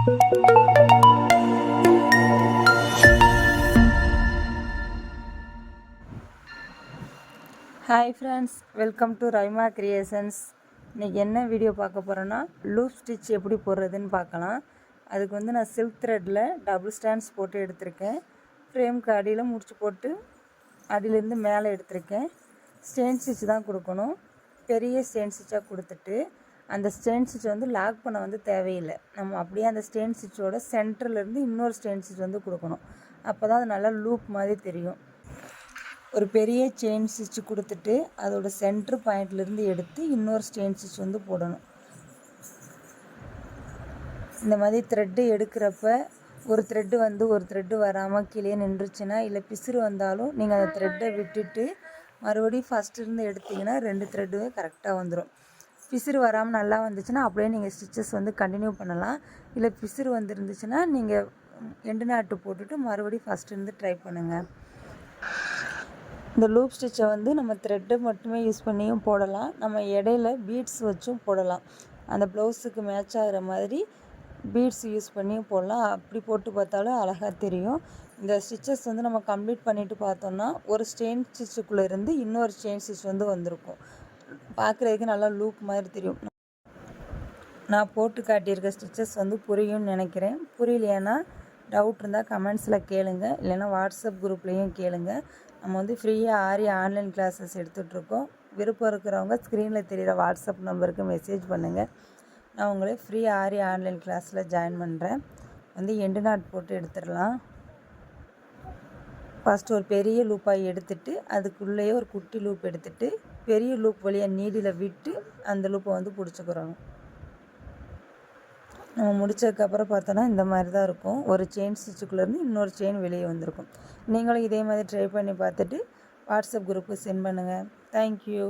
Hi friends, welcome to ரைமா creations. இன்றைக்கி என்ன video பார்க்க போகிறேன்னா, லூப் ஸ்டிச் எப்படி போடுறதுன்னு பார்க்கலாம். அதுக்கு வந்து நான் சில்க் த்ரெட்டில் டபுள் ஸ்டாண்ட்ஸ் போட்டு எடுத்திருக்கேன். ஃப்ரேம்க்கு அடியில் முடிச்சு போட்டு அடியிலேருந்து மேலே எடுத்திருக்கேன். ஸ்டெயின் ஸ்டிச் தான் கொடுக்கணும். பெரிய ஸ்டெயின் ஸ்டிச்சாக கொடுத்துட்டு அந்த ஸ்டெயின் ஸ்டிச் வந்து லாக் பண்ண வந்து தேவையில்லை. நம்ம அப்படியே அந்த ஸ்டெயின் ஸ்டிச்சோட சென்டர்லேருந்து இன்னொரு ஸ்டெயின் ஸ்டிச் வந்து கொடுக்கணும். அப்போ தான் அது நல்லா லூப் மாதிரி தெரியும். ஒரு பெரிய செயின் ஸ்டிச் கொடுத்துட்டு அதோட சென்ட்ரு பாயிண்ட்லேருந்து எடுத்து இன்னொரு செயின் ஸ்டிச் வந்து போடணும். இந்த மாதிரி த்ரெட்டு எடுக்கிறப்ப ஒரு த்ரெட்டு வந்து ஒரு த்ரெட்டு வராமல் கீழே நின்றுச்சுன்னா, இல்லை பிசுறு வந்தாலும் நீங்கள் அந்த த்ரெட்டை விட்டுட்டு மறுபடியும் ஃபஸ்ட்டிருந்து எடுத்திங்கன்னா 2 த்ரெட்டுமே கரெக்டாக வந்துடும். பிசுறு வராமல் நல்லா வந்துச்சுன்னா அப்படியே நீங்கள் ஸ்டிச்சஸ் வந்து கண்டினியூ பண்ணலாம். இல்லை பிசுறு வந்துருந்துச்சுன்னா நீங்கள் எண்டு நாட்டு போட்டுட்டு மறுபடியும் ஃபஸ்ட்டிருந்து ட்ரை பண்ணுங்கள். இந்த லூப் ஸ்டிச்சை வந்து நம்ம த்ரெட்டை மட்டுமே யூஸ் பண்ணியும் போடலாம். நம்ம இடையில பீட்ஸ் வச்சும் போடலாம். அந்த ப்ளவுஸுக்கு மேட்ச் ஆகிற மாதிரி பீட்ஸ் யூஸ் பண்ணியும் போடலாம். அப்படி போட்டு பார்த்தாலும் அழகாக தெரியும். இந்த ஸ்டிச்சஸ் வந்து நம்ம கம்ப்ளீட் பண்ணிவிட்டு பார்த்தோம்னா ஒரு ஸ்டெயின் ஸ்டிச்சுக்குள்ளே இருந்து இன்னொரு ஸ்டெயின் ஸ்டிச் வந்து வந்திருக்கும். பார்க்குறதுக்கு நல்லா லூப் மாதிரி தெரியும். நான் போட்டு காட்டியிருக்க ஸ்டிச்சஸ் வந்து புரியும்னு நினைக்கிறேன். புரியலையானா டவுட் இருந்தால் கமெண்ட்ஸில் கேளுங்க, இல்லைன்னா வாட்ஸ்அப் குரூப்லேயும் கேளுங்க. நம்ம வந்து ஃப்ரீயாக ஆரி ஆன்லைன் கிளாஸஸ் எடுத்துகிட்ருக்கோம். விருப்பம் இருக்கிறவங்க ஸ்க்ரீனில் தெரிகிற வாட்ஸ்அப் நம்பருக்கு மெசேஜ் பண்ணுங்கள். நான் உங்களை ஃப்ரீ ஆரி ஆன்லைன் கிளாஸில் ஜாயின் பண்ணுறேன். வந்து எண்டு நாட் போட்டு எடுத்துடலாம். ஃபஸ்ட்டு ஒரு பெரிய லூப்பாக எடுத்துகிட்டு அதுக்குள்ளேயே ஒரு குட்டி லூப் எடுத்துகிட்டு பெரிய லூப் வழியாக நீடியில் விட்டு அந்த லூப்பை வந்து பிடிச்சிக்கிறோம். நம்ம முடித்ததுக்கப்புறம் பார்த்தோன்னா இந்த மாதிரி தான் இருக்கும். ஒரு செயின் ஸ்டிச்சுக்குள்ளேருந்து இன்னொரு செயின் வெளியே வந்திருக்கும். நீங்களும் இதே மாதிரி ட்ரை பண்ணி பார்த்துட்டு வாட்ஸ்அப் குரூப்புக்கு சென்ட் பண்ணுங்கள். தேங்க்யூ.